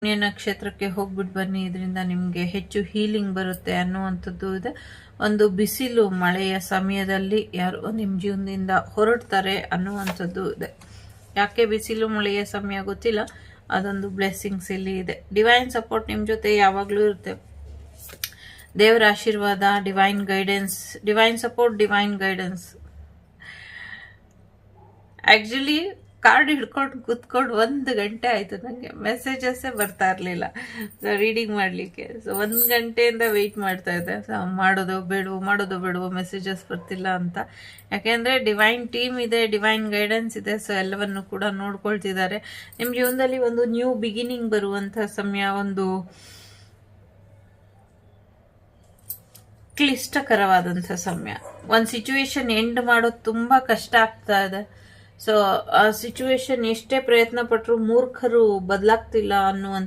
ಪುಣ್ಯ ನಕ್ಷತ್ರಕ್ಕೆ ಹೋಗ್ಬಿಟ್ಟು ಬನ್ನಿ, ಇದರಿಂದ ನಿಮಗೆ ಹೆಚ್ಚು ಹೀಲಿಂಗ್ ಬರುತ್ತೆ ಅನ್ನುವಂಥದ್ದು ಇದೆ. ಒಂದು ಬಿಸಿಲು ಮಳೆಯ ಸಮಯದಲ್ಲಿ ಯಾರು ನಿಮ್ಮ ಜೀವನದಿಂದ ಹೊರಡ್ತಾರೆ ಅನ್ನುವಂಥದ್ದು ಇದೆ. ಯಾಕೆ ಬಿಸಿಲು ಮಳೆಯ ಸಮಯ ಗೊತ್ತಿಲ್ಲ, ಅದೊಂದು ಬ್ಲೆಸ್ಸಿಂಗ್ಸ್ ಇಲ್ಲಿ ಇದೆ. ಡಿವೈನ್ ಸಪೋರ್ಟ್ ನಿಮ್ಮ ಜೊತೆ ಯಾವಾಗಲೂ ಇರುತ್ತೆ. ದೇವರ ಆಶೀರ್ವಾದ, divine guidance, divine support, divine guidance. Actually card ಹಿಡ್ಕೊಂಡು ಕೂತ್ಕೊಂಡು 1 ಗಂಟೆ ಆಯಿತು, ನನಗೆ ಮೆಸೇಜಸ್ಸೇ ಬರ್ತಾ ಇರಲಿಲ್ಲ ರೀಡಿಂಗ್ ಮಾಡಲಿಕ್ಕೆ. ಸೊ 1 ಗಂಟೆಯಿಂದ ವೆಯ್ಟ್ ಮಾಡ್ತಾ ಇದ್ದೆ, ಮಾಡೋದು ಬೇಡವೋ ಮೆಸೇಜಸ್ ಬರ್ತಿಲ್ಲ ಅಂತ. ಯಾಕೆಂದರೆ ಡಿವೈನ್ ಟೀಮ್ ಇದೆ, ಡಿವೈನ್ ಗೈಡೆನ್ಸ್ ಇದೆ. ಸೊ ಎಲ್ಲವನ್ನು ಕೂಡ ನೋಡ್ಕೊಳ್ತಿದ್ದಾರೆ. ನಿಮ್ಮ ಜೀವನದಲ್ಲಿ ಒಂದು ನ್ಯೂ ಬಿಗಿನಿಂಗ್ ಬರುವಂಥ ಸಮಯ, ಒಂದು ಕ್ಲಿಷ್ಟಕರವಾದಂಥ ಸಮಯ. ಒಂದು ಸಿಚುವೇಶನ್ ಎಂಡ್ ಮಾಡೋದು ತುಂಬ ಕಷ್ಟ ಆಗ್ತಾ ಇದೆ. ಸೊ ಆ ಸಿಚುವೇಶನ್ ಎಷ್ಟೇ ಪ್ರಯತ್ನ ಪಟ್ಟರು ಮೂರ್ಖರು ಬದಲಾಗ್ತಿಲ್ಲ ಅನ್ನುವಂಥ